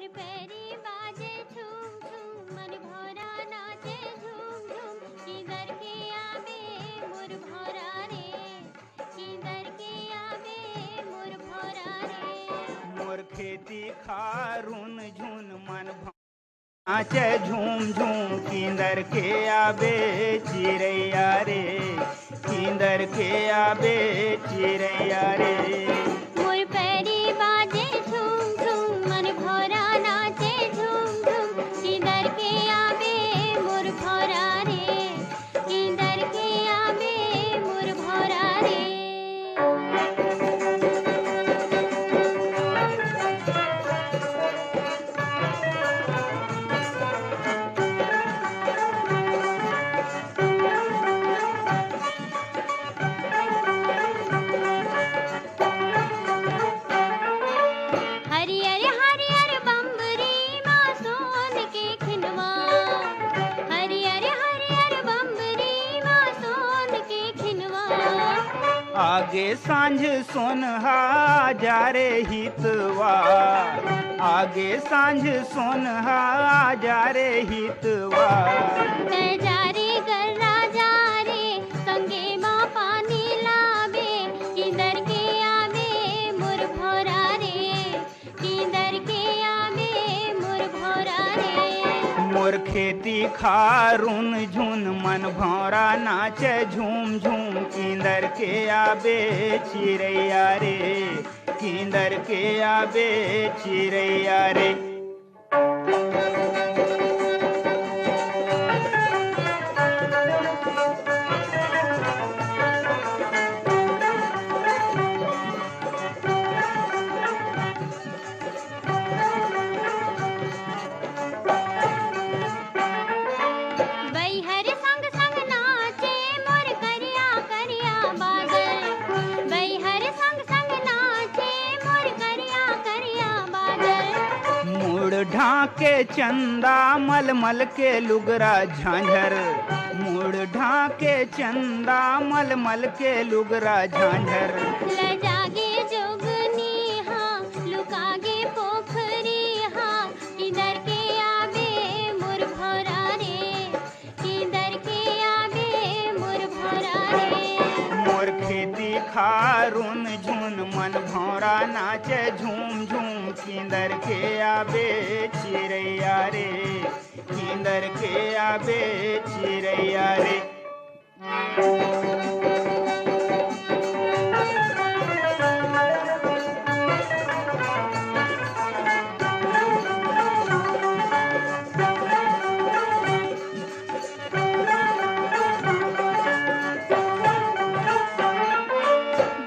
मोर पैरी बाजे झूम झूम मन भौरा नाचे झूम झूम किधर के आवे मोर भौरा रे किधर के आवे मोर भौरा रे मोर खेती खारून झून मन नाचे झूम झूम किंदर के आबे चिरैया रे किंदर के आबे चिरैया रे मोर पैरी बाजे झूम झूम मन भौरा नाचे झूम झूम किधर के आवे मोर भौरा रे किधर के आवे मोर भौरा रे हरियर हरियर बम्बरी माँ सोन के खिनवा हरियर हरियर बम्बरी माँ सोन के खिनवा आगे सांझ सोनहा जा रे हितवा आगे सांझ सोनहा जा रे हितवा जारे गर्रा जारे संगे माँ पानी लावे किधर के आवे मोर भौरा रे किधर के आवे मोर भौरा रे मोर खेती खारून झून मन भौरा नाचे झूम झूम किंदर के आबे चिरैया रे किंदर के आबे चिरैया रे बैहर संग संग नाचे मोर करिया करिया बादल बैहर संग संग नाचे मोर करिया करिया बादल मुड़ ढाके चंदा मलमल के लुगरा झांझर मुड़ ढाके चंदा मलमल के लुगरा झांझर लजागे जोगनी हाँ लुकागे पोखरी हाँ किधर के आवे मोर भौरा रे किधर के आवे मोर भौरा रे मोर खेती खारून झून मन भौरा नाचे झूम झूम किंदर के आबे चिरैया रे किंदर के आबे चिरैया रे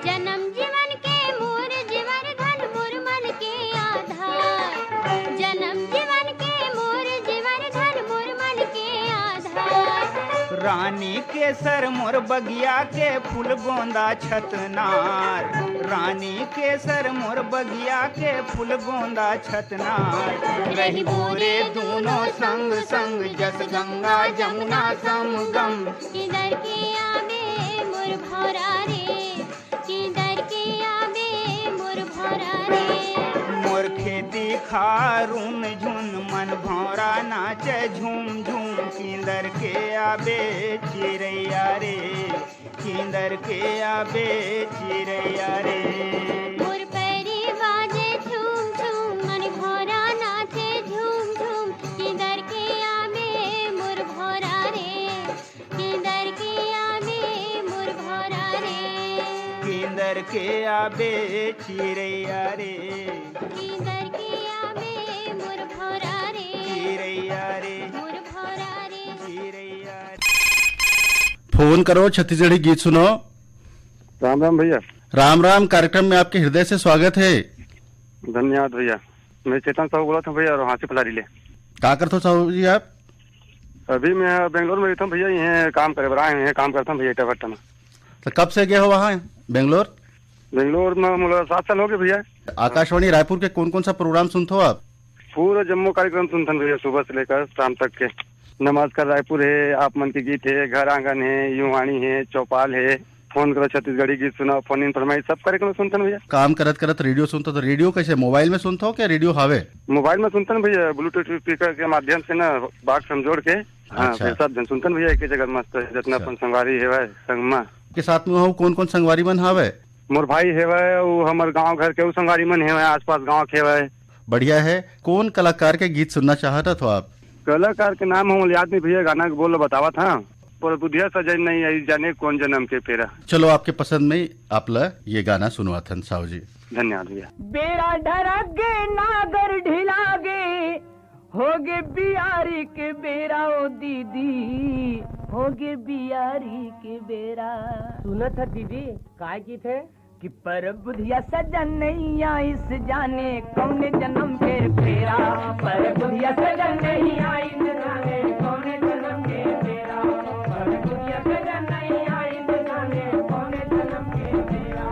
जन्म जीवन के मोर जीवन धन मोर मन के आधार जन्म जीवन के मोर जीवन धन मोर मन के आधार रानी के सर मोर बगिया के फूल गोंदा छतनार रानी के सर मोर बगिया के फूल गोंदा छतनार रही बोरे दोनों संग संग जस गंगा जमुना समगम किधर के आवे मोर भौरा रे किधर के आवे मोर भौरा रे मोर खेती खारून झुन मन भौरा नाचे झूम झूम किंदर के आबे चिरैया रे किंदर के आबे चिरैया रे मोर पैरी बाजे झूम झूम मन भौरा नाचे झूम झूम किधर के आवे मोर भौरा रे किधर के आवे मोर भौरा रे किंदर के आबे चिरैया रे किधर के आवे मोर भौरा रे चिरैया रे मोर भौरा रे चिरैया रे। फोन करो छत्तीसगढ़ी गीत सुनो। राम राम भैया। राम राम। कार्यक्रम में आपके हृदय से स्वागत है। धन्यवाद भैया। मैं चेतन साहू बोला था भैया और हाँ से पलारी ले क्या करते हो साहू जी आप? अभी मैं बेंगलोर में रहता हूँ भैया। यहाँ काम करे बरा है काम करता हूँ भैया इटाभट्टा में। तो कब से गए हो वहाँ बेंगलोर? बेंगलोर में मतलब 7 साल हो गए भैया। आकाशवाणी रायपुर के कौन कौन सा प्रोग्राम सुनते हो आप? पूरा जम्मू कार्यक्रम सुनता हूँ भैया सुबह से लेकर शाम तक के। नमाज का रायपुर है, आप मन के गीत है, घर आंगन है, युवाणी है, चौपाल है, फोन करो छत्तीसगढ़ी गीत सुनाओ, फोन इन फरमाइश सब कार्यक्रम सुनते भैया। काम करत करत रेडियो सुनते तो रेडियो कैसे मोबाइल में सुनते हो क्या रेडियो हावे? मोबाइल में सुनते भैया, ब्लूटूथ स्पीकर के माध्यम से ना बाक्स हम जोड़ के। हाँ अच्छा। फिर सब जन सुनते भैया एक ही जगह मस्त है, जितना अपन संगवारी है संगमा के साथ में हो कौन कौन संगवारी मन हावे? मोर भाई है वो हमारे गांव घर के संगवारी मन है आसपास गांव के है। बढ़िया है। कौन कलाकार के गीत सुनना चाहता हो आप? कलाकार के नाम हम याद नहीं भैया, गाना बोलो बतावा था पर बुधिया सजन नहीं आई जाने कौन जन्म के पेरा। चलो आपके पसंद में आपला ये गाना सुनवा थन साहू जी। धन्यवाद भैया। बेड़ा ढरगे नागर ढिलागे होगे बियारी के बेरा ओ दीदी, होगे बियारी के बेरा। सुना था दीदी काय की थे कि पर बुधिया सजन नहीं आई इस जाने कौन जन्म के फेरा, पर बुधिया सजन नहीं आई इस जाने कौन जन्म के फेरा, पर बुधिया सजन नहीं आई इस जाने कौन जन्म के फेरा।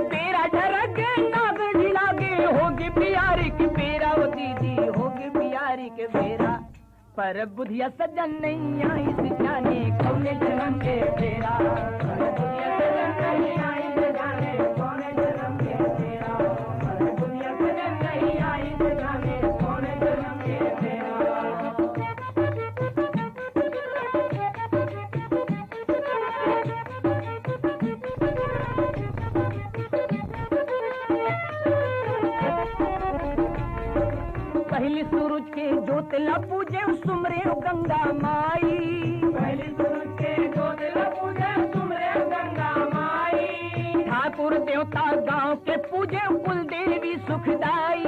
तेरा ढरगे नागर ढिलागे होगी बियारी के बेरा ओ दीदी, होगी बियारी के बेरा, पर बुधिया सजन नहीं आई इस जाने कौन जन्म के फेरा, पर बुधिया सजन नहीं आई इस जाने कौन जन्म के फेरा, पर बुधिया सजन नहीं आई इस जाने कौन जन्म के फेरा। पहली सूरज के ज्योतिला पूजे सुमरे गंगा माई, पहली सूरज के ज्योतिला पूजे सुमरे गंगा माई। ठाकुर देवता गांव के पूजे कुल देवी सुखदाई,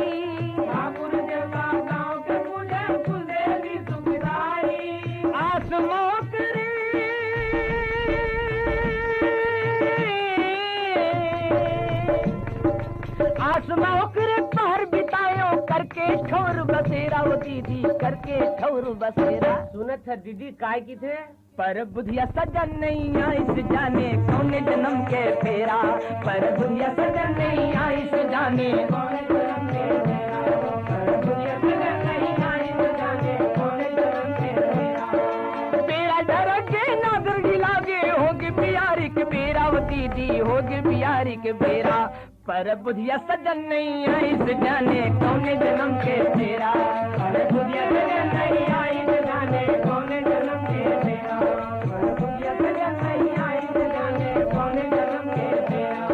ठाकुर देवता गांव के पूजे कुल देवी सुखदाई। आसमां करे आसमां करे पहर बितायो करके ठौर बसेरा ओ दीदी, करके ठौर बसेरा। सुनत है दीदी काय की थे पर बुधिया सजन नहीं आई इस जाने कौन जन्म के फेरा, पर बुधिया सजन नहीं आई इस जाने कौन जन्म के फेरा, पर बुधिया सजन नहीं आई इस जाने कौन जन्म के फेरा। बेड़ा डरगे नागर ढिलागे होगी बियारी के बेरा ओ दीदी, होगी बियारी के बेरा, पर बुधिया सजन नहीं आई इस जाने कौन जन्म के फेरा, पर बुधिया सजन नहीं आई इस जाने कौन जन्म के फेरा, पर बुधिया सजन नहीं आई इस जाने कौन जन्म के फेरा।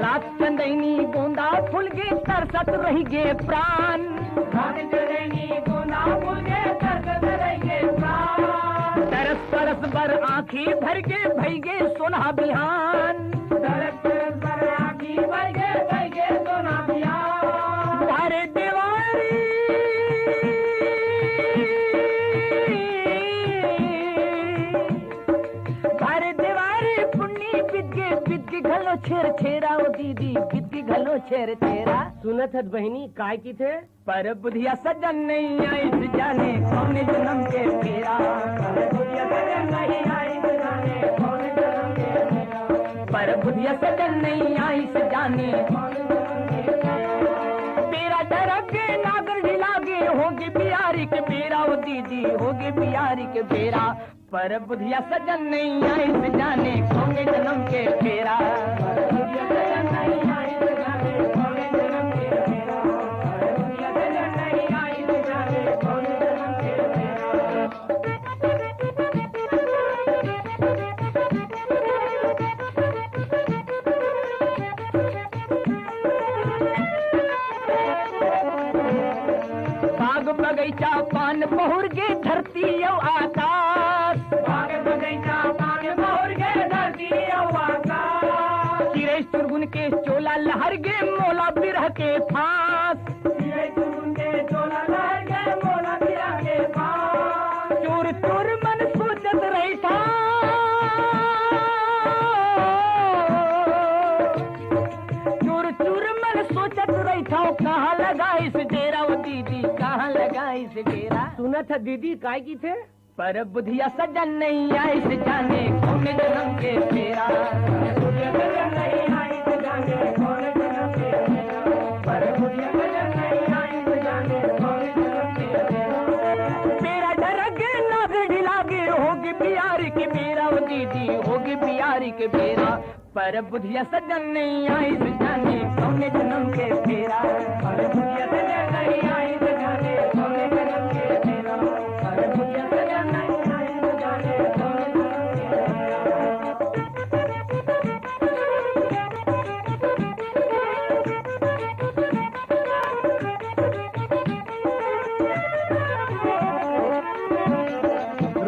रात चंदनी गोंदा फूल गे तरसत रही गे प्राण, रात चंदनी गोंदा फूल गे तरसत रही गे प्राण। तरस तरस बर आँखी भर गे भई गे सोना बिहान, तरस तरस बर आँखी भर गे भई गे सोना बिहान। तारे दीवारी तारे दीवारी पुन्नी बिद्गी घलो छेर छेरा ओ दीदी, बिद्गी घलो छेर छेरा। सुनत है बहनी काय की थे पर बुधिया सजन नहीं आई इस जाने कौन जन्म के फेरा, पर बुधिया सजन नहीं आई इस जाने कौन जन्म के फेरा, पर बुधिया सजन नहीं आई इस जाने कौन जन्म के फेरा। तेरा डरगे नागर ढिलागे होगी बियारी के बेरा ओ दीदी, होगी बियारी के बेरा, पर बुधिया सजन नहीं आई इस जाने कौन जन्म के फेरा, पर बुधिया सजन नहीं आई इस जाने कौन जन्म के फेरा, पर बुधिया सजन नहीं आई इस जाने कौन जन्म के फेरा। बाग बगीचा पान बहुर गे धरती यो आकाश, बाग बगीचा पान बहुर गे धरती यो आकाश। चिरे सुरगुन के चोला लहर गे मोला बिरह के फांस, चिरे सुरगुन के चोला लहर गे मोला बिरह के फांस। चूर चूर मन सोचत रही था, चूर चूर मन सोचत रही था कहाँ लगा इस डेरा ओ दीदी, कहाँ लगा इस डेरा। सुना था दीदी काय की थे पर बुधिया सजन नहीं आई इस जाने कौन जन्म के फेरा, पर बुधिया सजन नहीं आई इस जाने कौन होगी बिहारी की बेरा ओ दीदी होगी बिहारी के बेरा पर बुधिया सजन नहीं आई जाने सोने जन्म के फेरा पर बुधिया सजन नहीं आई जाने सोने जन्म के फेरा पर बुधिया सजन नहीं आई जाने सोने जन्म के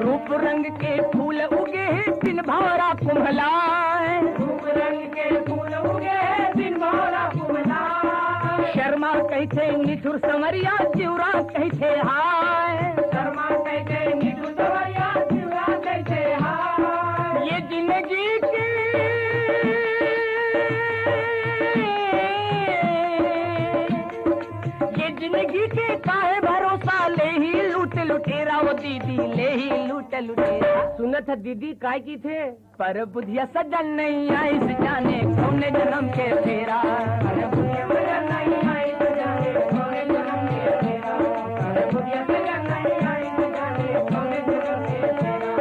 रूप रंग के फूल उगे दिन भौरा कुम्हलाए रूप रंग के फूल उगे दिन भौरा कुम्हलाए शर्मा कहते निठुर समरिया चिवरा कहते हाय शर्मा कहते निठुर समरिया चिवरा कहते हाय ये जिंदगी की ये जिंदगी के काहे भरोसा ले ही लूट लुटेरा वो दीदी ले ही लूट लुटेरा सुनत है दीदी काय की थे पर बुधिया सजन नहीं आई जाने कौने जन्म के फेरा पर बुधिया सजन नहीं आई जाने कौने जन्म के फेरा पर बुधिया सजन नहीं आई जाने कौने जन्म के फेरा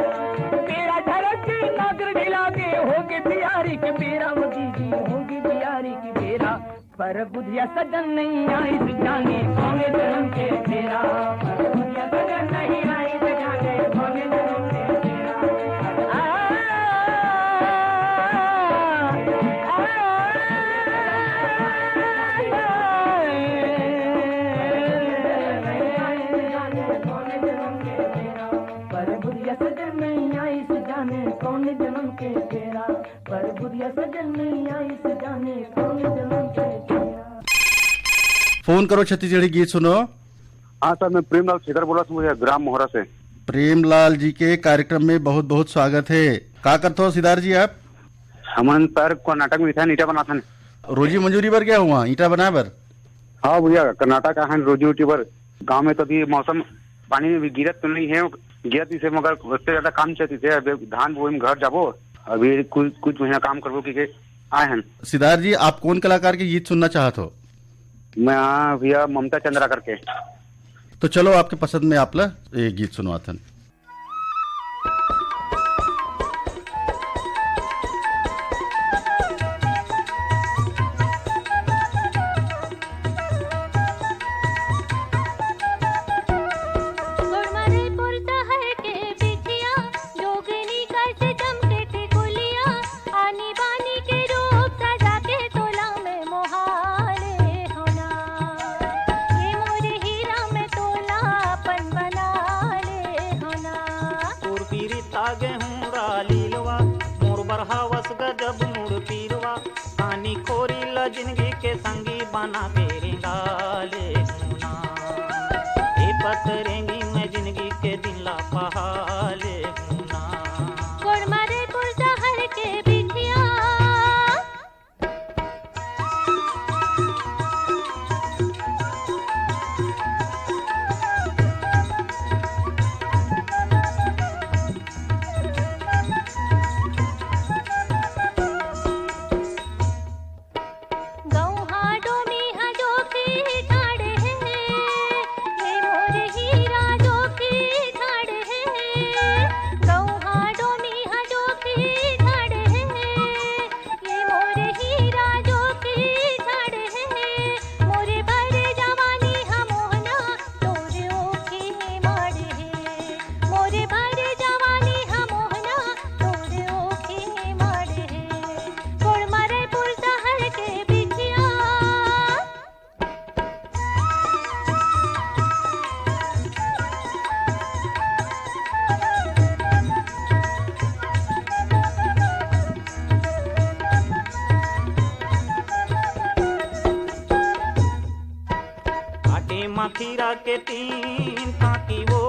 बेड़ा धरत के नागर ढिला के होगे बिहारी के बेरा वो दीदी होगी बिहारी की बेरा पर बुधिया सजन नहीं आई जाने कौने जन्म के फेरा पर बुधिया सजन नहीं आई जाने कौने जन्म के कौन जन्म के फेरा पर बुधिया सजन नहीं आई जाने कौन जन्म के फेरा। फोन करो छत्तीसगढ़ी गीत सुनो। हाँ सर, मैं प्रेमलाल शेखर बोला था ग्राम मोहरा से। प्रेमलाल जी के कार्यक्रम में बहुत बहुत स्वागत है। का करते हो सिद्धार्थ जी आप? हमन सर कर्नाटक में था ईटा बना था। रोजी मंजूरी बर गया हुआ ईटा बना बर? हाँ भैया, कर्नाटक है रोजी उटी पर। गाँव में तो अभी मौसम पानी भी गिरत तो नहीं है, गिरत इसे मगर उससे ज्यादा काम चलती थे। अभी धान बोई में घर जाबो, अभी कुछ महीना काम करबो कि आए हैं। सिद्धार्थ जी, आप कौन कलाकार के गीत सुनना चाहते हो? मैं भैया ममता चंद्रा करके। तो चलो आपके पसंद में आपला एक गीत सुनवाथन। जिंदगी के संगी बना के रेंगाले हुना ए पतरेंगी मैं जिंदगी के दिन ला पहाले हुना कोड़ मारे पुरसा हर के बिटिया खीरा के तीन फाकी वो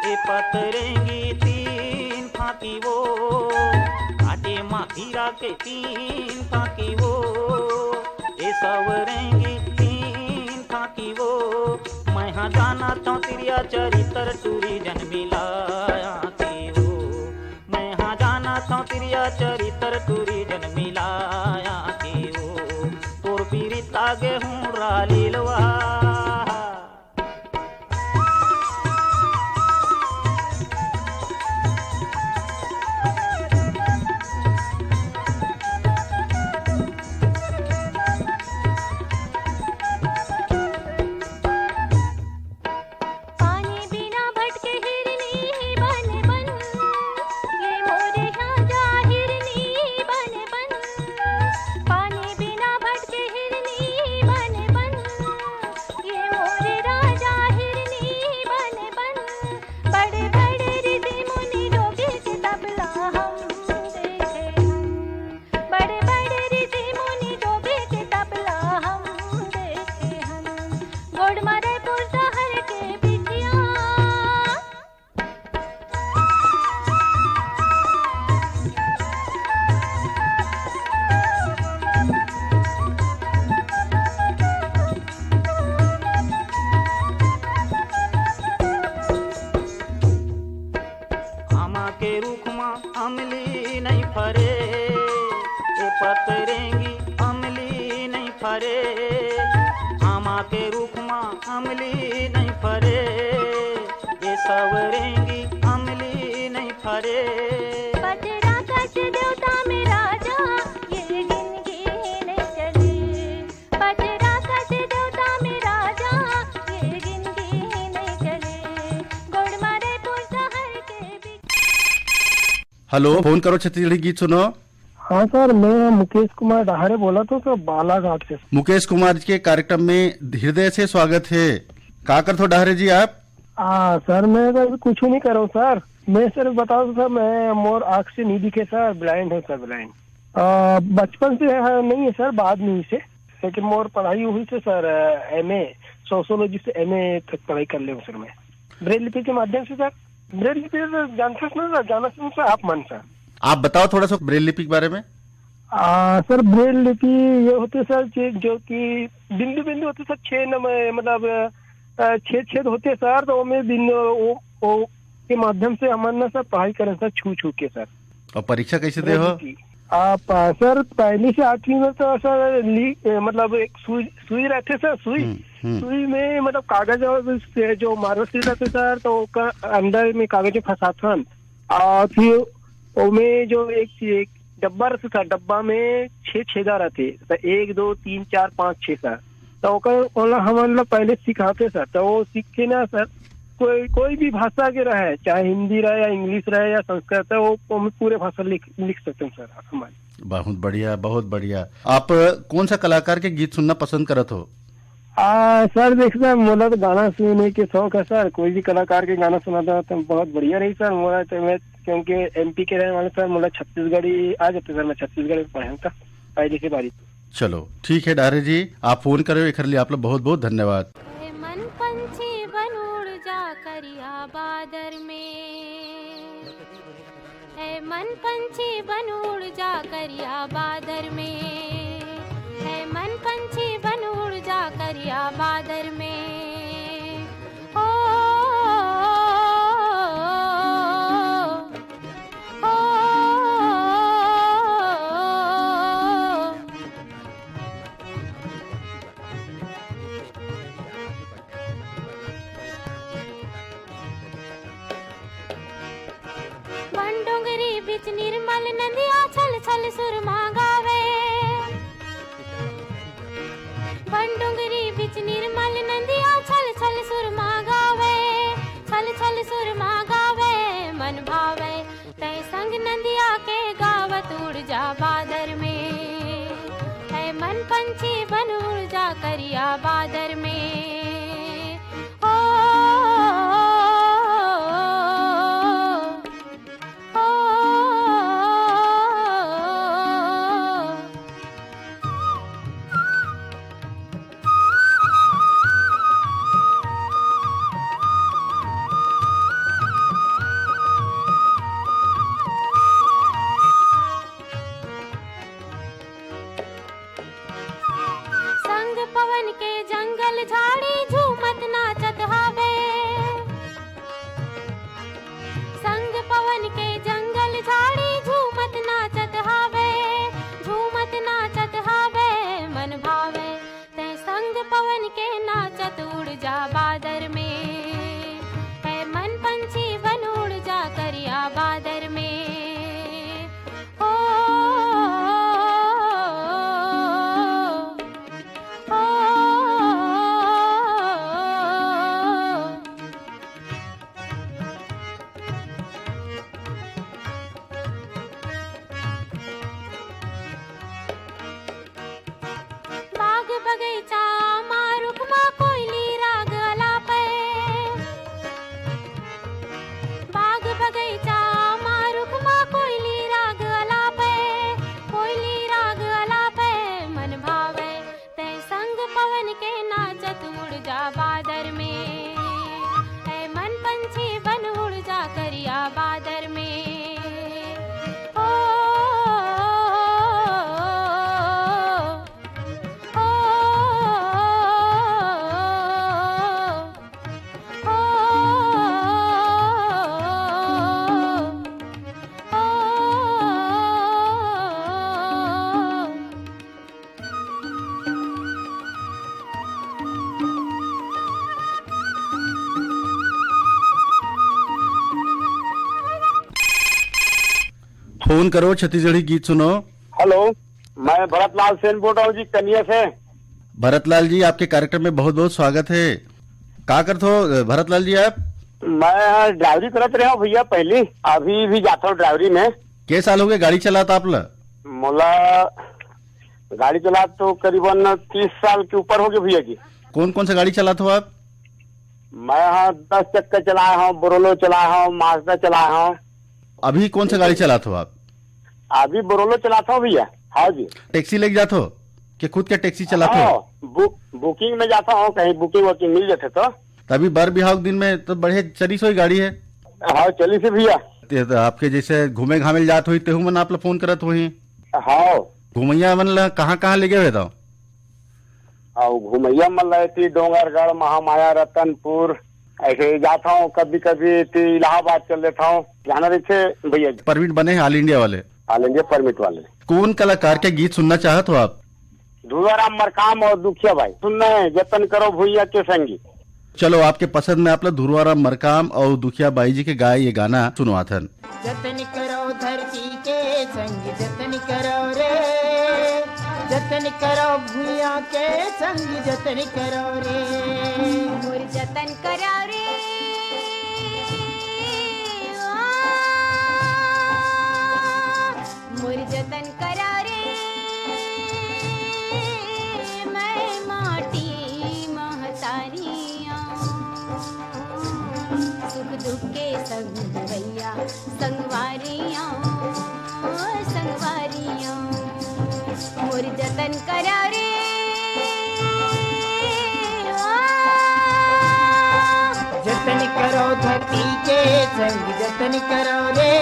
ए पतरेंगी तीन फाकी वो आटे खीरा के तीन फाकी वो ए सवरेंगी तीन फाकी वो मैं हाँ जाना चौतिरिया चरित्र टूरी जन मिलाया की वो मैं हाँ जाना चौतिरिया चरित्र टूरी जन मिलाया की वो तोर पीरित आगे हूँ रालीलवा के रुख माँ अमली नहीं फरे, ए पतरेंगी अमली नहीं फरे, आमा के रुख माँ अमली नहीं फरे, ये सवरेंगी अमली नहीं फरे। पतरा कच देवता में राजा ये जिंदगी नहीं चली, पतरा कच देवता में राजा ये जिंदगी नहीं चली, गोड़ मारे पुरसहर के बीच। हेलो, फोन करो छत्तीसगढ़ी गीत सुनो। हाँ सर, मैं मुकेश कुमार डहारे बोला था सर, बालाघाट से। मुकेश कुमार जी के कार्यक्रम में हृदय से स्वागत है। का करते हो डहारे जी आप? सर मैं तो कुछ नहीं कर रहा हूँ सर। मैं सर बताओ सर, मैं मोर आँख से नहीं दिखे सर, ब्लाइंड है सर, ब्लाइंड। बचपन से नहीं है सर, बाद में से, लेकिन मोर पढ़ाई हुई से सर MA सोशियोलॉजी से MA तक पढ़ाई कर ले सर मैं, ब्रेल लिपि के माध्यम से सर। ब्रेल लिपि जानते हैं सर, जाना सर आप मन सर। आप बताओ थोड़ा सा ब्रेल लिपि के बारे में। सर ब्रेल लिपि ये होते सर जो कि बिंदु बिंदु होते सर, 6 नंबर मतलब 6 छेद होते सर, तो में बिंदु के माध्यम से हम ना सर पढ़ाई करें सर, छू छू के सर। और परीक्षा कैसे दे हो आप? सर पहली से 8वीं में तो सर मतलब एक सुई रहते सर, सुई में मतलब कागज और जो मार्वल रहते सर, तो अंदर में कागज फंसाथन, और फिर में जो एक डब्बा रहता था, डब्बा में 6 छेदा रहते, तो 1 2 3 4 5 6 सर, तो हम लोग पहले सिखाते सर। तो वो सीख के ना सर, कोई भी भाषा के रहे, चाहे हिंदी रहे या इंग्लिश रहे या संस्कृत है, वो पूरे भाषा लिख सकते हैं सर हमारे। बहुत बढ़िया, बहुत बढ़िया। आप कौन सा कलाकार के गीत सुनना पसंद करत हो? सर देखना, मोला तो गाना सुनने के शौक है सर, कोई भी कलाकार के गाना सुनाता तो बहुत बढ़िया रही सर। मोला तो मैं क्योंकि MP के रहने वाले सर, मोला छत्तीसगढ़ी आ जाते सर, मैं छत्तीसगढ़ में पढ़ा था पहले से बारी। चलो ठीक है डारे जी, आप फोन करो एक लिए आप लोग बहुत बहुत धन्यवाद। मन पंछी बन उड़ जा करिया बादर में, है मन पंछी बन उड़ जा करिया बादर में, है मन पंछी बन उड़ जा करिया बादर में। ओ, ओ, ओ, वन डोंगरी बिच निर्मल नदिया छल छल सुरमा गावे, वन डोंगरी बिच निर्मल नदिया छल छल सुरमा गावे, छल छल सुरमा गावे मन भावे, तय संग नदिया के गावत उड़ जा बादर में, है मन पंछी बन उड़ जा करिया बादर में। ओ, ओ, ओ, संग पवन के जंगल झाड़ी फोन करो छत्तीसगढ़ी गीत सुनो। हेलो, मैं भरतलाल सेन बोल रहा हूँ जी, कन्या से। भरतलाल जी, आपके कार्यक्रम में बहुत बहुत स्वागत है। का करते हो भरतलाल जी आप? मैं ड्राइवरी करत रहा हूँ भैया, पहले अभी भी जाता हूँ ड्राइवरी में। के साल हो गए गाड़ी चलाता आप ला? मोला गाड़ी चला तो करीबन 30 साल के ऊपर हो गए भैया जी। कौन कौन सा गाड़ी चलाते हो आप? मैं यहाँ 10 चक्कर चलाया हूँ, बोरोलो चलाया हूँ, माजदा चलाया हूँ। अभी कौन सा गाड़ी चलाते हो आप? अभी बोरोलो चलाता हूँ भैया। हाँ जी। टैक्सी लेके जाते हो कि खुद के टैक्सी चलाते हो? हाँ, बुकिंग में जाता हूँ, कहीं बुकिंग वकिंग मिल जाते तो। तभी बर बिहाव के दिन में तो बढ़े चली सोई गाड़ी है। हाँ, चली से भैया। तो आपके जैसे घूमे घामे जात हुई तेहू मन आप ला फोन करत हुई। हाँ, घुमैया मन ला कहाँ ले गए था? और घुमैया मन रहती डोंगरगढ़, महामाया, रतनपुर, ऐसे जाता हूँ। कभी कभी इलाहाबाद चल लेता हूँ, जाना रहते भैया जी। परमिट बने हैं ऑल इंडिया वाले? ऑल इंडिया परमिट वाले। कौन कलाकार के गीत सुनना चाहत हो आप? धुआराम मरकाम और दुखिया भाई सुनना है, जतन करो भैया के संगी। चलो आपके पसंद में आप लोग धुरवाराम मरकाम और दुखिया बाई जी के गाय ये गाना सुनवाथन। जतन करो धरती के संग जतन करो रे, जतन करो भूया के संग जतन करो रे। मोर जतन करो रे, मोर जतन करो रे, मैं माटी महतारियाँ, सुख दुख के संग भैया संगवारियाँ, संगवारियाँ। मोर जतन करो रे, जतन करो धरती के संग जतन करो रे,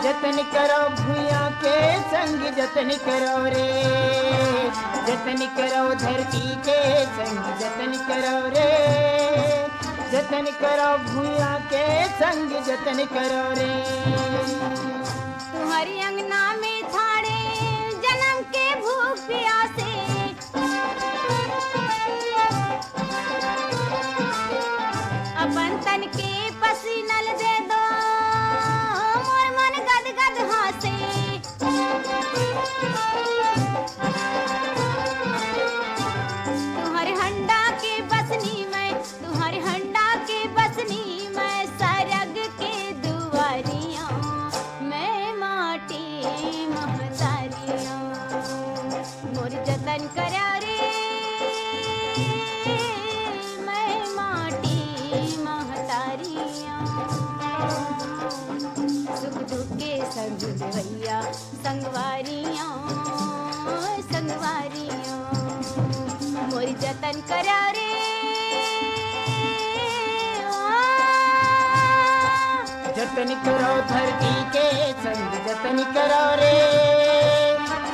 जतन करो भूया के संग जतन करो रे। जतन करो धरती के संग जतन करो रे, जतन करो भूया के संग जतन करो रे। तुम्हारी अंगना में थाड़े जन्म के भूख प्यासे, अपन तन के पसीनल दे दो, मोर मन गद गद हासे। तुम्हारे हंडा के बसनी में, तुम्हारे हंडा के बसनी में, सरग के दुआरियां, मैं माटी महतारियां। मोर जतन करा रे, मैं माटी महतारियां, सुख दुख के संग भैया संगवारियां, संगवारियां। मोर जतन करा रे, जतन करो धरती के संग जतन करो रे,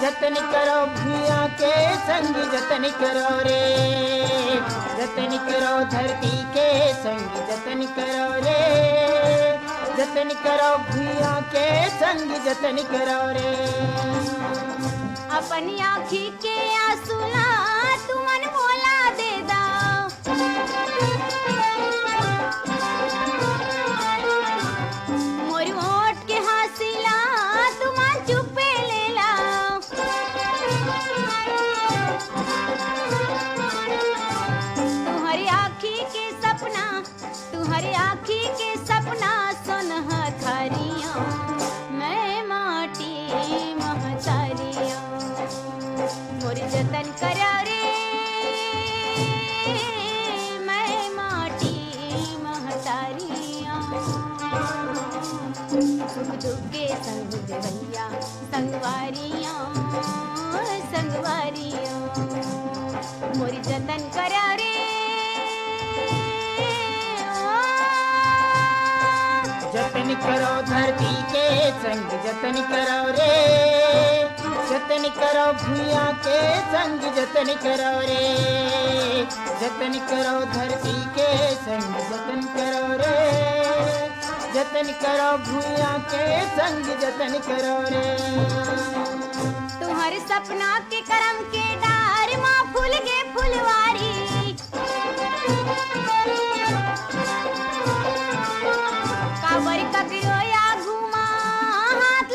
जतन करो भूया के संग जतन करो रे। जतन करो धरती के संग जतन करो रे, जतन करो भूया के संग जतन करो रे। अपनी आँखी के आंसुला तुमन मोला दे दा, मोर ओठ के हासिला तुमन चुपे ले ला। तुम्हारी आँखी के सपना, तुम्हारी आँखी के सपना सोनहा थारियाँ, मैं माटी महतारियाँ। मोर जतन करा रे, मैं माटी महतारियाँ, सुख दुख के संग भैया संगवारियाँ, संगवारियाँ। मोर जतन करा रे, जतन करो धरती के संग जतन करो रे, जतन करो भूया के संग जतन करो रे। जतन करो धरती के संग जतन करो रे, जतन करो भूया के संग जतन करो रे। तुम्हारे सपना के करम के डार माँ फूल गे फुलवारी, काबर ककरो या घुमा हाथ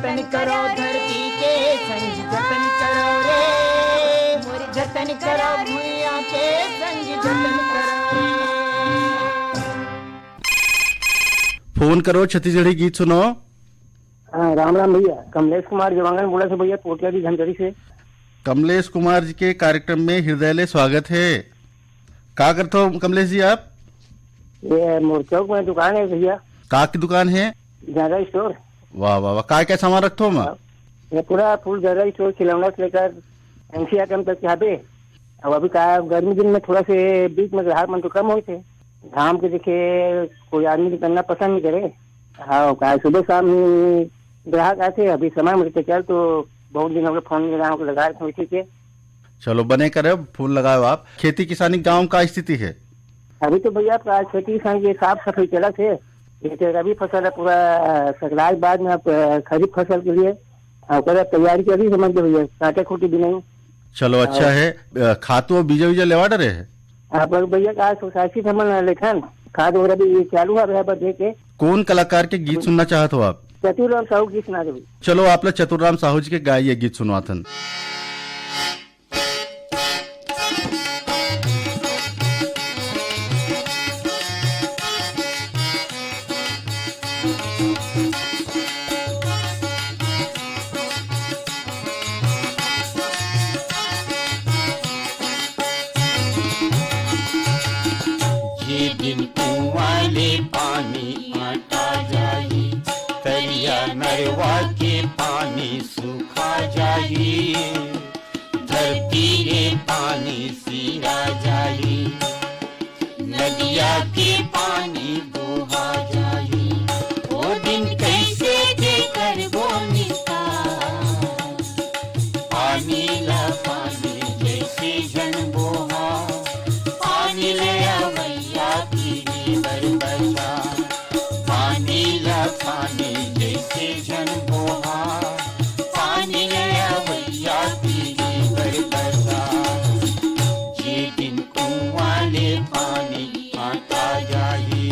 जतन करो धरती के संग जतन करो रे, जतन करो भूया के संग जतन करो रे। फोन करो छत्तीसगढ़ी गीत सुनो। राम राम भैया, कमलेश कुमार जवांगन बोला से भैया, पोटिया की धनजरी से। कमलेश कुमार जी के कार्यक्रम में हृदय स्वागत है। क्या करते हो कमलेश जी आप? ये मोरचौक में दुकान है भैया। का की दुकान है? General store. वाह वाह वाह, क्या सामान रखते हो? मैं ये पूरा फुल जनरल स्टोर, खिलौना से लेकर एमसी आइटम तक यहाँ पे। अब अभी का गर्मी दिन में थोड़ा से बीच में ग्राहक मन तो कम हुए थे, घाम के देखे कोई आदमी निकलना पसंद नहीं करे। हाँ, का सुबह शाम ही ग्राहक आते, अभी समय मिलते चल तो बहुत दिन हो गए फोन लगा रहे थे। ठीक है, चलो बने करे फूल लगाओ आप। खेती किसानी गांव का स्थिति है अभी तो भैया खेती किसान की साफ सफाई चला थे। ये तो रबी फसल है, पूरा सकराज बाद में आप खरीफ फसल के लिए तैयारी करी समझ लो भैया, काटे खूटी भी नहीं। चलो अच्छा है। खातू और बीजा बीजा लेवा डरे है आप भैया का सोसाइटी समझ लेखन खाद वगैरह भी चालू है भैया दे के। कौन कलाकार के गीत सुनना चाहते हो आप? चतुराम साहू की सुना दो। चलो आप लोग चतुराम साहू जी के गाइए गीत सुनवाथन। ये दिन कुआं ले पानी आता जाई, तरिया नरवा के पानी सूखा जाई, धरती रे पानी सीरा जाई, नदिया के पानी बहा जाई। वो दिन कैसे जेकर वो निकाल, पानी ला पानी जैसे जन बोहा, पानी ले आवैया पीरी बरबसा, पानी ला पानी जैसे जन बोहा, पानी ले आवैया पीरी बरबसा। ये दिन कुआं ले पानी आता जाई।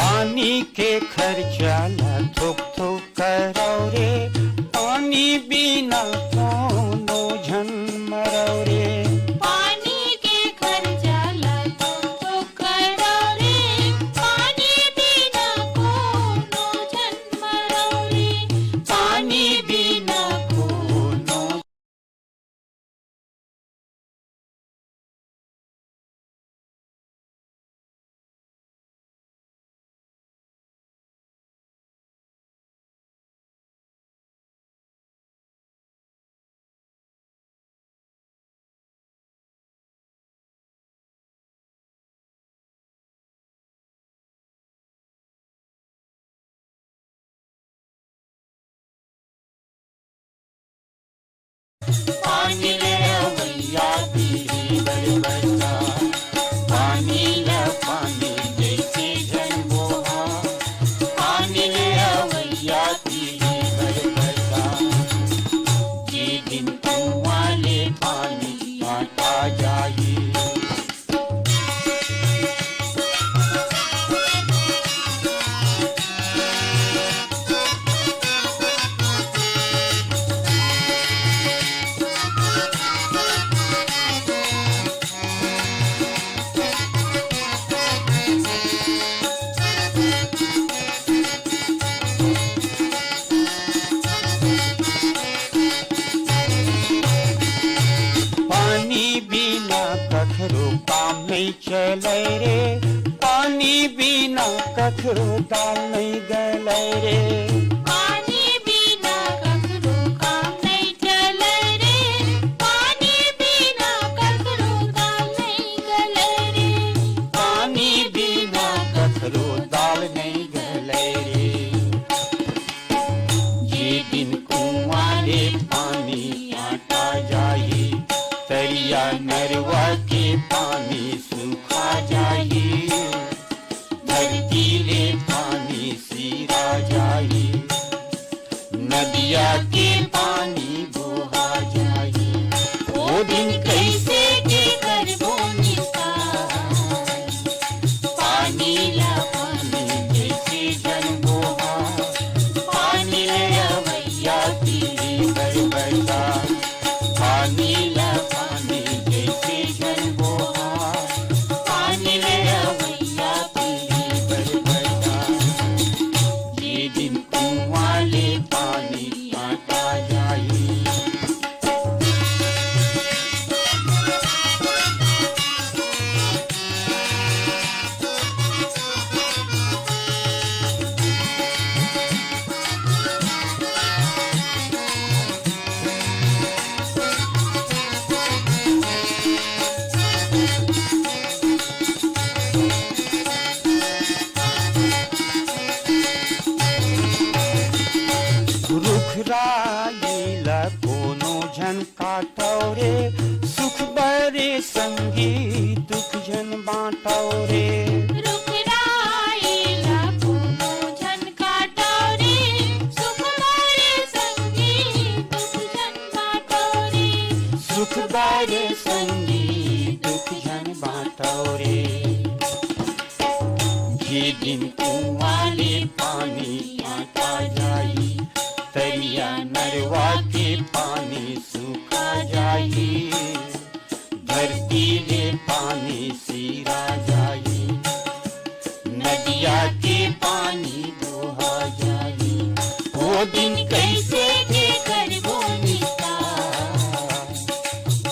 पानी के खर्चा ला थोक थोक करो रे, पानी बिना कोनो झन मरो रे। पानी के खर्चा ला तो करो रे, पानी बिना कोनो जन मरो रे, पानी बिना कोनो पानी ले आवैया पीरी बरबसा, पानी ला पानी जैसे जन बोहा, पानी ले आवैया पीरी बरबसा। ये दिन कुआं ले पानी आता जाई। पानी बिना कखरो काम नहीं चले रे, पानी बिना कखरो दाल नहीं गले रे। पानी बिना ककरो काम नहीं चले रे, पानी बिना ककरो दाल नहीं गले रे, पानी बिना कखरो दाल नहीं गले रे। ये दिन कुआं ले पानी आता सुखा जाई, तरिया नरवा के पानी सुखा जाई, धरती ले पानी सीरा जाई, नदिया के पानी बहा जाई। ओ दिन कैसे के करबो निकाय, पानी ला पानी जैसे जन बोहा, पानी ले अवैया पीली बरबटा, पानी ला पानी जैसे जन बोहा, पानी ले अवैया पीली बरबटा। ये दिन कुआं ले पानी काटा जाई, रुखराईला कोनो झन काटौ रे, सुख बरे संगी दुख झन बाँटौ रे। रुखराईला कोनो झन काटौ रे, सुख बरे संगी दुख झन बाटौ रे। सुख बरे संगी दुख झन बाँटौ रे। ये दिन कुआं ले पानी काटा जाई, तरिया नरवा के पानी सुखा जाई, धरती ले पानी सीरा जाई, नदिया के पानी बहा जाई। वो दिन कैसे के करबो निकाय,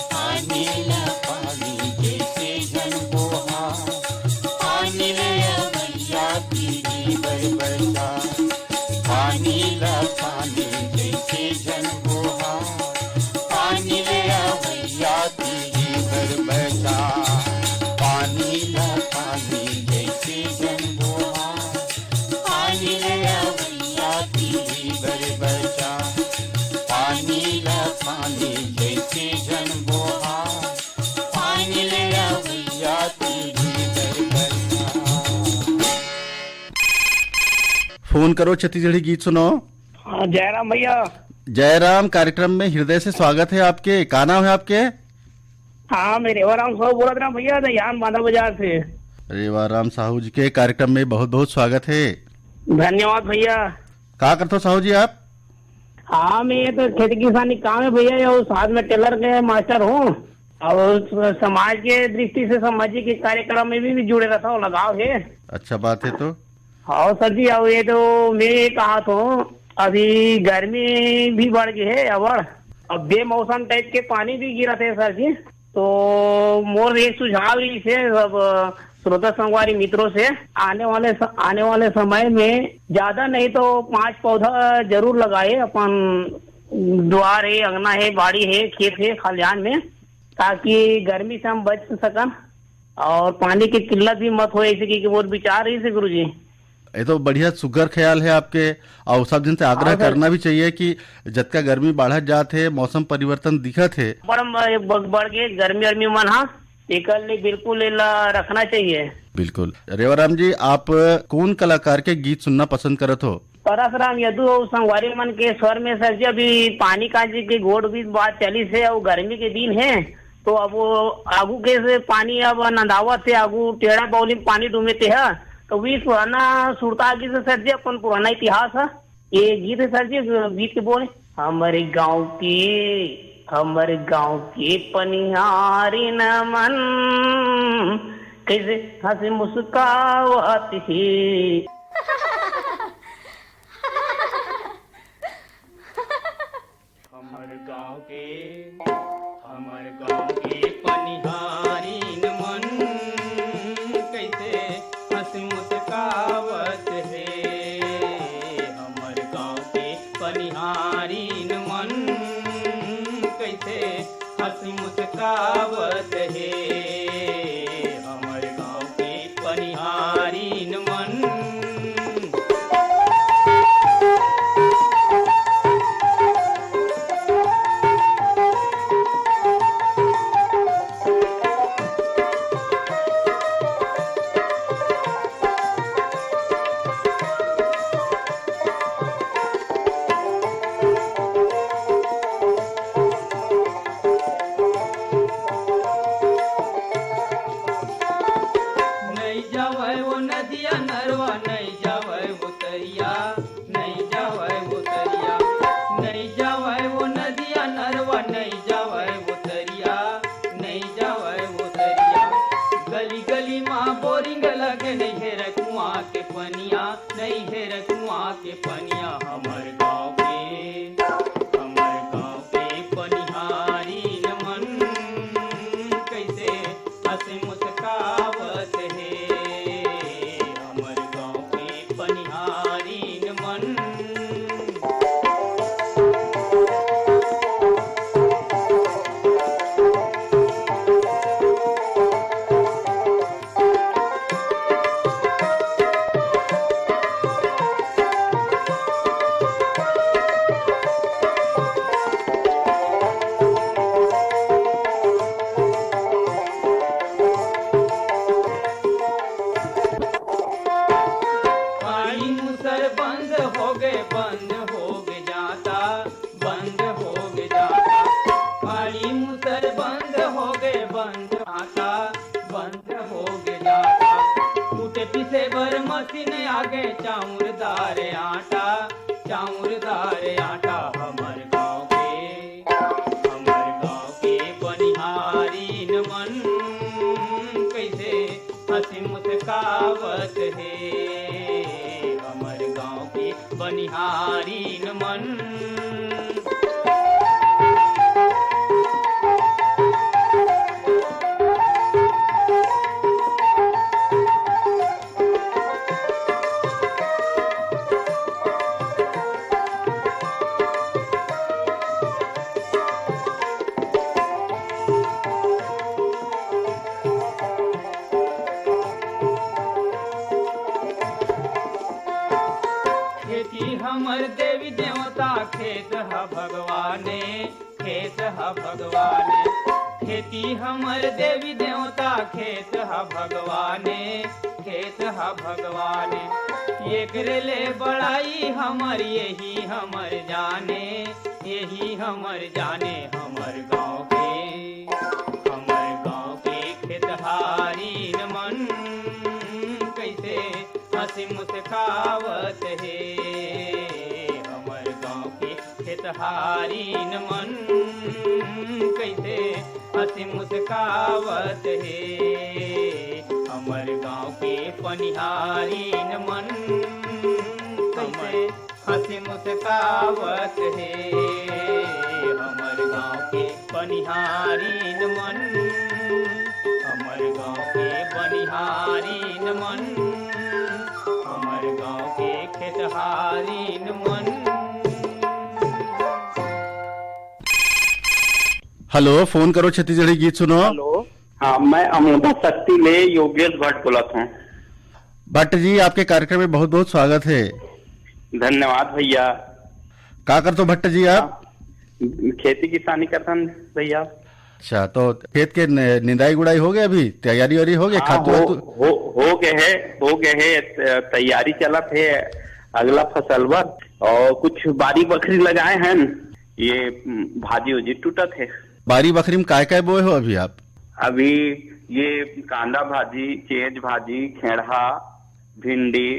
पानी ला पानी जैसे जन बोहा, पानी ले अवैया पीली बरबटा, पानी ला पानी जैसे जन बोहा, पानी ले अवैया पीली बरबटा, पानी ला पानी जैसे जन बोहा, पानी ले अवैया पीली बरबटा, पानी ला पानी जैसे जन बोहा, पानी ले अवैया पीली बरबटा। फोन करो छत्तीसगढ़ी गीत सुनो। हाँ जयराम भैया। जयराम कार्यक्रम में हृदय से स्वागत है आपके। का नाम है आपके? हाँ मैं रेवाराम साहू बोला था भैया, यहाँ बांधा बाजार से। रेवाराम साहू जी के कार्यक्रम में बहुत बहुत स्वागत है। धन्यवाद भैया। का करते हो साहू जी आप? हाँ मैं ये तो खेती किसानी काम है भैया, और साथ में टेलर के मास्टर हूँ, और समाज के दृष्टि से सामाजिक कार्यक्रम में भी जुड़े रहता हूँ, लगाव है। अच्छा बात है। तो हाँ सर जी, अब ये तो मैं ये कहा तो अभी गर्मी भी बढ़ गई है, अब बेमौसम टाइप के पानी भी गिरा थे सर जी। तो मोर एक सुझाव इसे सब श्रोता संगवारी मित्रों से, आने वाले समय में ज्यादा नहीं तो 5 पौधा जरूर लगाए, अपन द्वार है, अंगना है, बाड़ी है, खेत है, खलिहान में, ताकि गर्मी से हम बच सकन और पानी की किल्लत भी मत हो। ऐसे की वो विचार ही से गुरु जी। ये तो बढ़िया सुगर ख्याल है आपके, और सब दिन से आग्रह करना भी चाहिए कि जतका गर्मी बढ़त जात है, मौसम परिवर्तन दिखत है, बढ़ के गर्मी मन, हाँ एक बिल्कुल रखना चाहिए। बिल्कुल। रेवाराम जी, आप कौन कलाकार के गीत सुनना पसंद करत हो? परसराम यदु और संगवारी मन के स्वर में सर जी, अभी पानी का जी की गोड़ भी बात चली से, और गर्मी के दिन है, तो अब वो आगू के से पानी अब नंदावत से आगू टेढ़ा बाउली पानी डूमेते है, तो भी पुराना सुरता की से सर जी अपन पुराना इतिहास है। ये गीत है सर जी, गीत के बोले, हमारे गांव के पनिहारी नमन, कैसे हंसी मुस्कावत है। हमारे गांव के पनिहारी नमन, कैसे हंसी मुस्कावत है। हमारे गांव के पनिहारी नमन, कैसे हंसी मुस्कावत है। हमारे गांव के पनिहारी नमन। नहीं जावे वो तरिया, नहीं जावे वो तरिया। गली गली माँ बोरिंग लगे, नहीं है रकुआ के पनिया, नहीं है रकुआ के पनिया। हमर गाँव के पनिहारी न मन कैसे हंस मुस्कावत है। हमर गाँव के पनिहारी न मन। पानी मुसर बंद हो गए जाता, बंद हो गए जाता। पानी मुसर बंद हो गए आता, बंद हो गए जाता। टूटे पिसे भर मशीन आगे चाउरदार आटा, चाउरदार आटा। हमर गाँव के बनिहारी न मन कैसे हंसी मुस्कावत है। हमर गाँव के बनिहारी न मन। खेती हमर देवी देवता, खेत ह भगवाने, खेत ह भगवाने। खेती हमर देवी देवता, खेत ह भगवाने, खेत ह भगवाने। एकरे ले बड़ाई हमर यही हमर जाने, यही हमर जाने। हमर गाँव के खेतहारी न मन कैसे हंसी मुस्कावत है। हमर गाँव के खेतहारी न मन कैसे हंसी मुस्कावत है। हमर गाँव के पनिहारी न मन कैसे हंसी मुस्कावत है। हमर गाँव के पनिहारी न मन, हमर गाँव के बनिहारी न मन, हमर गाँव के खेतहारी न मन। हेलो, फोन करो छत्तीसगढ़ी गीत सुनो। हेलो, हाँ, मैं अमृता शक्ति ले योगेश भट्ट बोला था। भट्ट जी, आपके कार्यक्रम में बहुत बहुत स्वागत है। धन्यवाद भैया। क्या करते हो भट्ट जी आप? खेती किसानी करता हूं भैया। अच्छा, तो खेत के निंदाई गुड़ाई हो गए, अभी तैयारी वारी हो गई? हाँ, खातू हो गए है, तैयारी चला थे अगला फसल पर। और कुछ बारी बकरी लगाए हैं, ये भाजी उजी टूटा थे। बारी बकरी में काय बोए हो अभी आप? अभी ये कांदा भाजी, चेज भाजी, खेड़ा, भिंडी,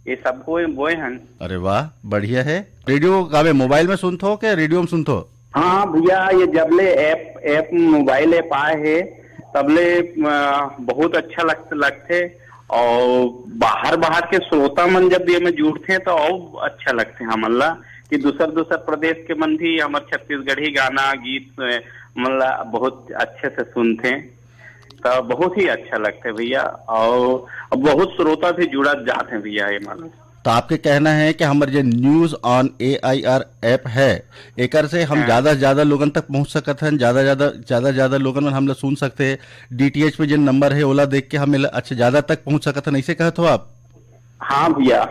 ये सब बोए हैं। अरे वाह, बढ़िया है। रेडियो का मोबाइल में सुनते हो क्या रेडियो में सुनते हो? हाँ भैया, ये जबले ऐप मोबाइल ऐप आए है तबले बहुत अच्छा लगते। और बाहर के श्रोता मन जब ये में जुड़ते तो और अच्छा लगते हैं हमला, कि दूसर प्रदेश के मन भी हमारे छत्तीसगढ़ी गाना गीत मतलब बहुत अच्छे से सुनते, तो बहुत ही अच्छा लगता है भैया। और बहुत श्रोता भी जुड़ा जाते हैं भैया ये मतलब। तो आपके कहना है कि हमारे जो न्यूज ऑन AIR ऐप है, एकर से हम ज्यादा से ज्यादा लोगन तक पहुंच सकते हैं, ज्यादा लोगन में हम लोग सुन सकते हैं। DTH पे जो नंबर है ओला देख के हम अच्छा ज्यादा तक पहुंच सकते हैं, ऐसे कहते हो आप? हाँ भैया।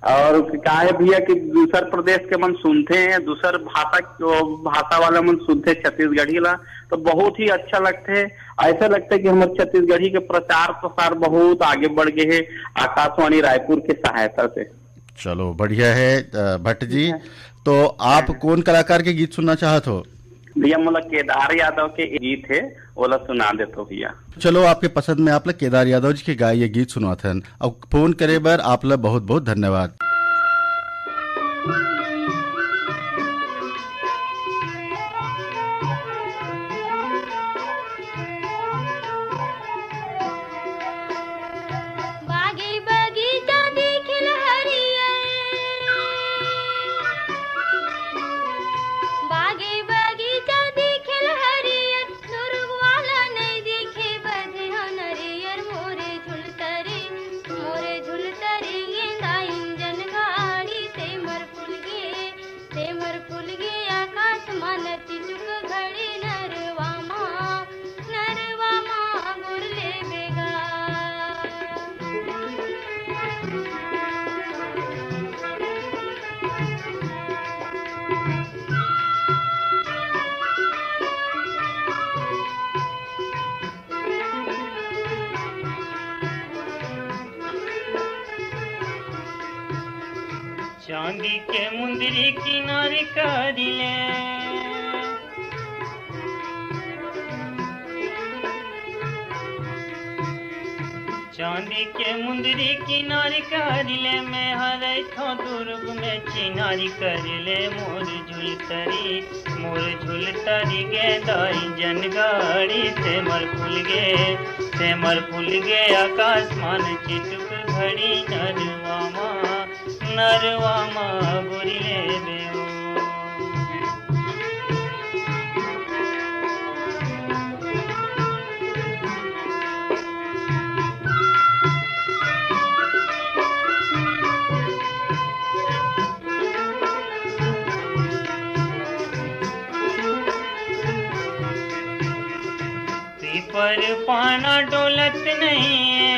और क्या है भैया कि दूसर प्रदेश के मन सुनते हैं, दूसर भाषा वाला मन सुनते हैं छत्तीसगढ़ी ला, तो बहुत ही अच्छा लगते है। ऐसा लगता है कि हमारे छत्तीसगढ़ी के प्रचार प्रसार बहुत आगे बढ़ गए है आकाशवाणी रायपुर की सहायता से। चलो बढ़िया है भट्ट जी। तो आप कौन कलाकार के गीत सुनना चाहते हो? भैया मोला केदार यादव के गीत है, ओला सुना देते हो भैया। चलो, आपके पसंद में आप लोग केदार यादव जी के गाय ये गीत सुनवाते हैं। और फोन करे बर आप लोग बहुत बहुत धन्यवाद। चांदी के मुंदरी किनारे करिले चांदी के मुंदरी किनारी करिले मैं हरे थो दुर्ग में चिनारी करिले मोर झुलतरी गे दाई जनगाड़ी से मर फूल गे आकाशमान चिटुक घड़ी नरवामा बुरिले बेओ पर पाना डोलत नहीं है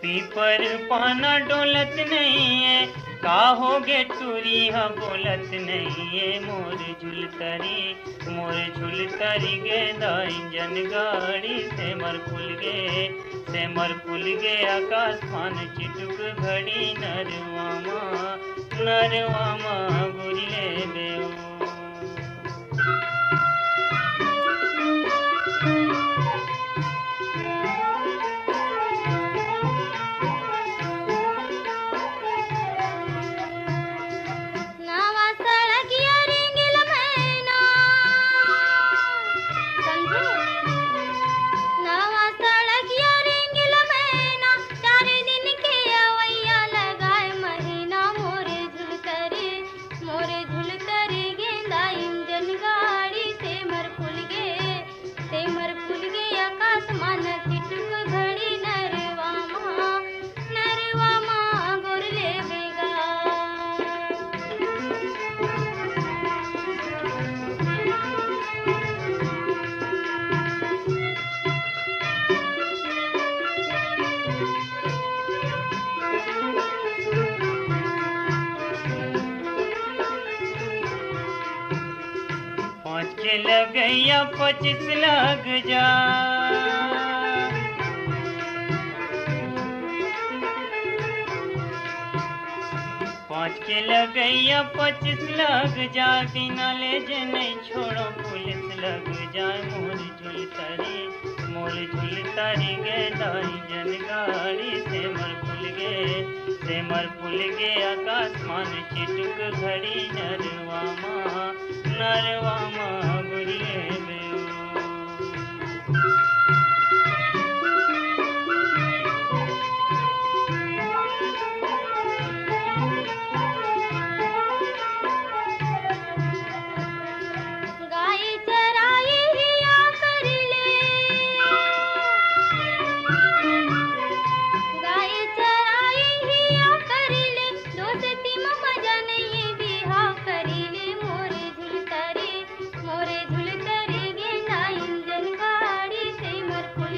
पीपर पाना डोलत नहीं है काहोगे टूरी हाँ बोलत नहीं है मोर झुलतरी गे दाई जनगाड़ी से मर फूल गे आकाशमान चिटुक घड़ी नरवामा बुरिले बेओ नावा सड़किया रेंगिल मैना समझे नावा सड़किया रेंगिल मैना 4 दिन के अवैया लगाए महीना मोरे झुलतरी गेंदा इंजन गाड़ी से मर फूल गे आकाशमान चिटुक घड़ी नरवामा गोरले बेगा पाँच के लगैया 25 लग जा पाँच के लगैया 25 लग जा बिना ले जे नहीं छोड़ो पुलिस लग जाए मोर झुलतरी गे दाई जनगाड़ी से मर फूल गे आकाशमान चिटुक घड़ी नरवामा बुरिले बेओ गाय चराई हिया करले दोस्ती में मजा नहीं बिहा करिले मोरे झुलतरी गेंदा इंजन गाड़ी से मर फूल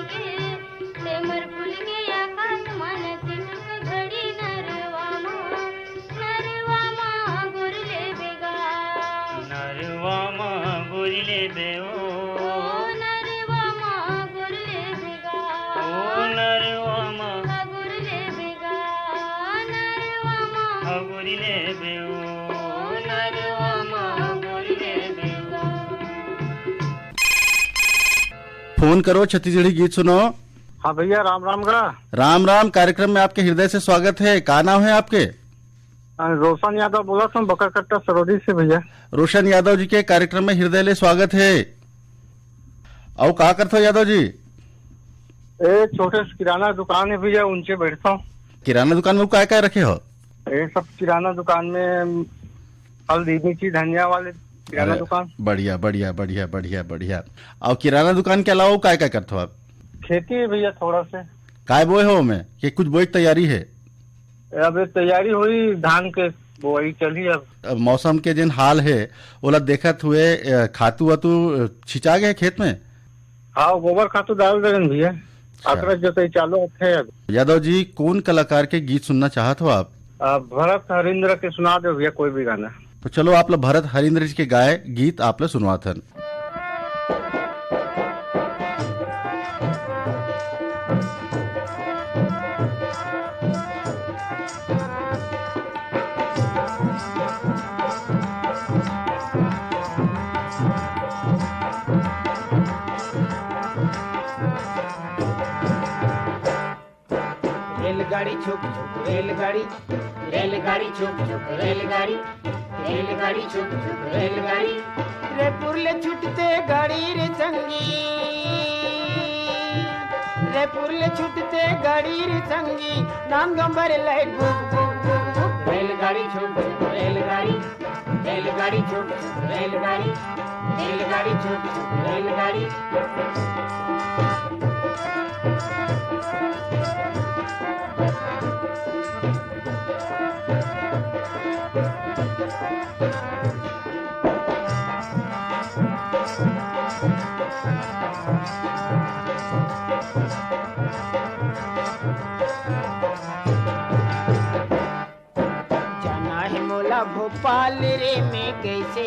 गे आकाशमान चिटुक घड़ी नरवामा गोरले बेगा नरवामा बुरिले बेओ नरवामा गोरले बेगा नरवामा गोरले बेगा नरवामा बुरिले बेओ नरवामा बुरिले बेओ फोन करो छत्तीसगढ़ी गीत सुनो। हाँ भैया राम राम गड़ा। राम राम कार्यक्रम में आपके हृदय से स्वागत है। का नाम है आपके? रोशन यादव बोला था बकरकट्टा सरोदी से भैया। रोशन यादव जी के कार्यक्रम में हृदय ले स्वागत है। और का करते हो यादव जी? छोटे किराना दुकान है भैया, उनसे बैठता हूँ। किराना दुकान में क्या क्या रखे हो? सब किराना दुकान में हल्दी मिर्ची धनिया वाले किराना दुकान। बढ़िया बढ़िया बढ़िया बढ़िया बढ़िया। और किराना दुकान के अलावा क्या क्या करते हो आप? खेती है भैया थोड़ा से। काय बोए हो में कि कुछ बोए की तैयारी है? अब तैयारी हुई धान के बोई चली। अब मौसम के जिन हाल है ओला देखत हुए खातू वातू छिंचा गए खेत में? हाँ गोबर खातू डाल दे भैया। अदरक जोताई चालू है। अब यादव जी कौन कलाकार के गीत सुनना चाहत हो आप? भरत हरिंद्र के सुना दो भैया कोई भी गाना। तो चलो आप लोग भरत हरिंद्र जी के गाए गीत आप लोग सुनवाथन। छुक छुक रेलगाड़ी, रेलगाड़ी छुक छुक रेलगाड़ी, रेलगाड़ी छुक छुक रेलगाड़ी। रे पुरले छुटते गाड़ी रे संगी, रे पुरले छुटते गाड़ी रे संगी, नाम गंबर लाइट बुक बुक बुक बुक। रेलगाड़ी छुक छुक रेलगाड़ी, रेलगाड़ी छुक छुक रेलगाड़ी, रेलगाड़ी छुक छुक रेलगाड़ी। जाना है मोला भोपाल रे, मैं कैसे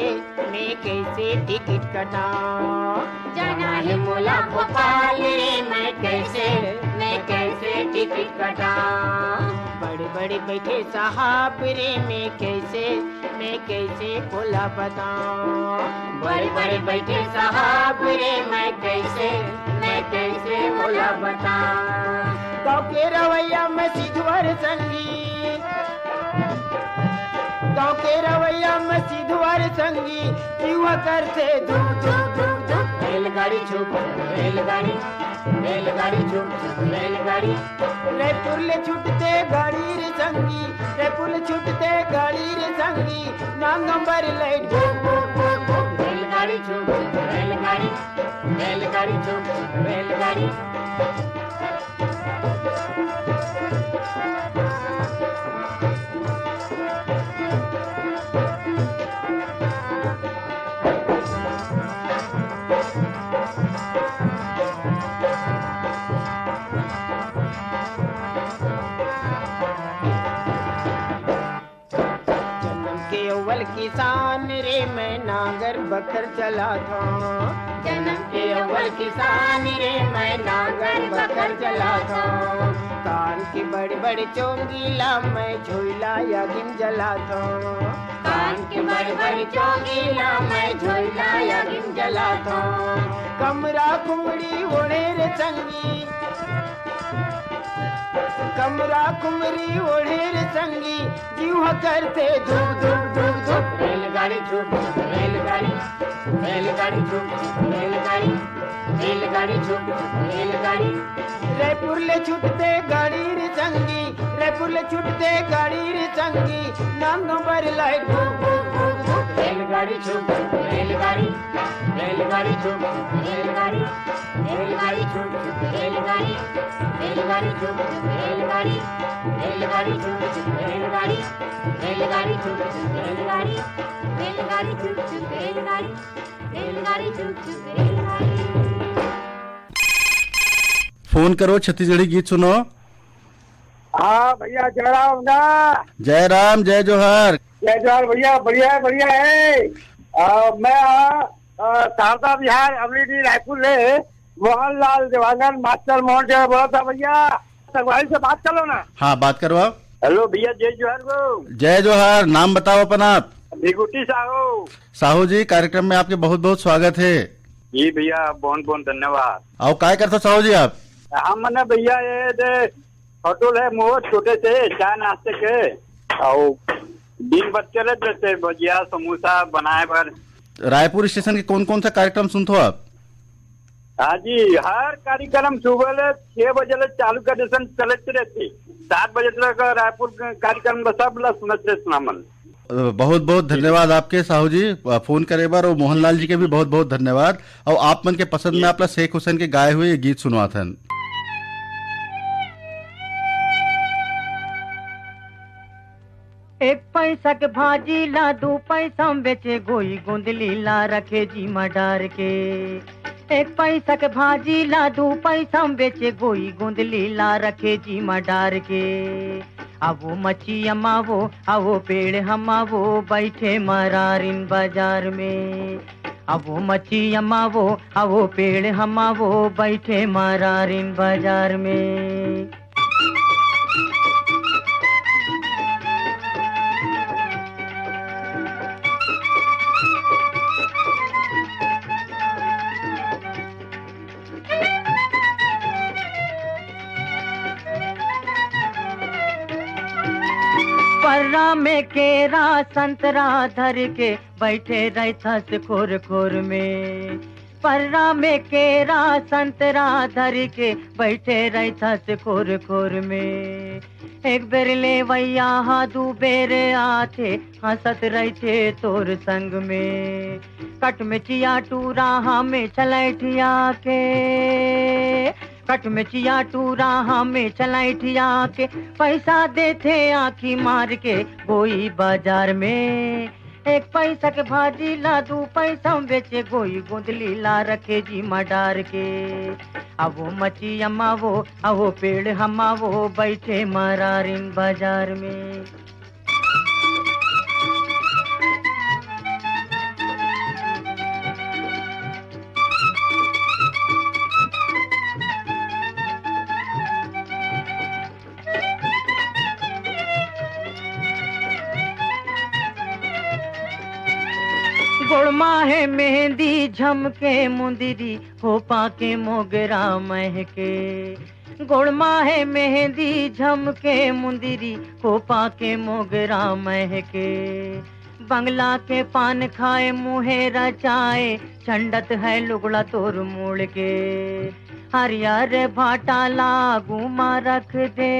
टिकट कटाऊं। जाना है मोला भोपाल रे, मैं कैसे टिकट कटाऊं। बड़े बड़े बैठे साहब रे, मैं कैसे बोला बताऊं। बड़े बड़े बैठे साहब रे, मैं कैसे बोला बताऊं। गाँव के रवैया में सिद्धवर संगी, गाँव के रवैया में सिद्धवर संगी, युवा करते धूम धूम धूम धूम। रेलगाड़ी छुक रेलगाड़ी, रेलगाड़ी छुक रेलगाड़ी। रायपुर ले छुटते गाड़ी रे संगी, रायपुर ले छुटते गाड़ी रे संगी, नाम नंबर लाइट बुक बुक बुक बुक। रेलगाड़ी छुक रेलगाड़ी, रेलगाड़ी छुक रेलगाड़ी। किसान रे मैं नागर बकर चला था, जन्म के अव्वल किसान रे, मैं नागर बकर चला था। कान की बड़ी बड़ी चोंगीला मैं झोला या गिन जला था, कान के बड़ी बड़ी चोंगीला मैं झोला या गिन जला था। कमरा कुमड़ी ओढ़े रे संगी, कमरा कुमरी ओढ़े रे संगी, जीव करते धूप धूप धूप धूप। रेलगाड़ी छुक रेलगाड़ी, रेलगाड़ी छुक रेलगाड़ी, रेलगाड़ी छुक रेलगाड़ी। रायपुर ले छुटते गाड़ी रे संगी, रायपुर ले छुटते गाड़ी रे संगी, नाम नंबर लाइट बुक बुक बुक बुक। रेलगाड़ी छुक रेलगाड़ी, रेलगाड़ी छुक रेलगाड़ी, रेलगाड़ी छुक रेलगाड़ी, रेलगाड़ी छुक रेलगाड़ी, रेलगाड़ी छुक रेलगाड़ी, रेलगाड़ी छुक रेलगाड़ी, रेलगाड़ी छुक छुक रेलगाड़ी, रेलगाड़ी छुक छुक रेलगाड़ी। फोन करो, छत्तीसगढ़ी गीत सुनो। हाँ भैया, जय राम ना। जय राम, जय जोहार। जय जोहार भैया, बढ़िया है बढ़िया है। मैं शारदा बिहार अमरीडी रायपुर ले मोहनलाल देवांगन मास्टर मोहन जय बोला था भैया। संगवारी से बात कर लो ना। हाँ, बात करवाओ। हेलो भैया, जय जोहार को। जय जोहार। नाम बताओ अपन आप। भिगुटी साहू। साहू जी, कार्यक्रम में आपके बहुत बहुत स्वागत है। जी भैया, बहुत बहुत धन्यवाद। आओ, काय करते हो साहू जी आप? हम मने भैया ये होटल है मोर छोटे से चाय नाश्ते के, और दिन भर चले रहते भजिया समोसा बनाए भर। रायपुर स्टेशन के कौन कौन सा कार्यक्रम सुनते हो आप? हाँ जी, हर कार्यक्रम सुबह 6 बजे चालू कर चलते रहती, 7 बजे तक रायपुर कार्यक्रम सब सुनते सुनामन। बहुत बहुत धन्यवाद आपके साहू जी, फोन करे बार। और मोहनलाल जी के भी बहुत बहुत धन्यवाद। और आप मन के पसंद में आपला शेख हुसैन के गाए हुए ये गीत सुनवाथन। एक पैसा के भाजी ला, 2 पैसा में बेचे गोई गुंदली ला, रखे जी डार के। एक पैसा के भाजी ला, 2 पैसा में बेचे गोई गुंदली ला, रखे जी डार के। अब वो मच्छी अमावो, अब वो पेड़ हमावो, बैठे मरारिन बाजार में। अब वो मच्छी अमावो, अब वो पेड़ हमावो, बैठे मरारिन बाजार में। पर्रा में केरा संतरा धर के बैठे रहता से खोर खोर में। पर्रा में केरा संतरा धर के बैठे रहता से खोर खोर में। एक बेर ले वैया हा दू बेर आथे हंसत रहते तोर संग में। कट में चिया टूरा हमें चलैठिया के, कट में चिया टूरा हमें चलैठिया के। पैसा देते आँखी मार के गोई बाजार में। एक पैसा के भाजी ला, दू पैसा बेचे गोई गोदली ला रखे जी मडार के। अब वो मची अमावो अवो पेड़ हमावो बैठे मरारिन बाजार में। गोड़मा है मेहंदी झमके मुंदरी हो पाके मोगरा महके। गोड़मा है मेहंदी झमके मुंदरी हो पाके मोगरा महके। बंगला के पान खाए मुहे रचाए छंडत है लुगड़ा तोर मोड़ के। हरियर भाटा लागू मा रख दे,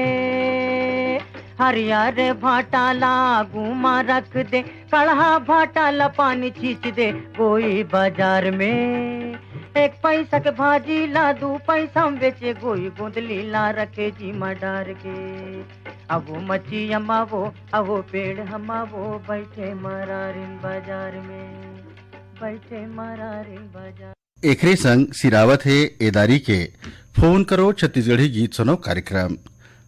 हरियर भाटा लागू मा रख दे। कढ़ा भाटा ला पानी छींच दे गोई बाजार में। एक पैसा के भाजी ला, दू पैसा बेचे गोई गोदली ला रखे जी मडार के। अब वो मची अमावो अब वो पेड़ हमावो बैठे मरारिन बाजार में, बैठे मरारिन बाजार। एकरे संग सिरावत है एदारी के फोन करो छत्तीसगढ़ी गीत सुनो कार्यक्रम।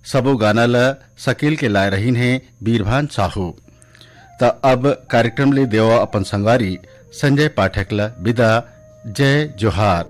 सबो गाना ला सकेल के लाए रहीन है बीरभान साहू। त अब कार्यक्रम ले देवा अपन संगवारी संजय पाठक ला विदा। जय जोहार।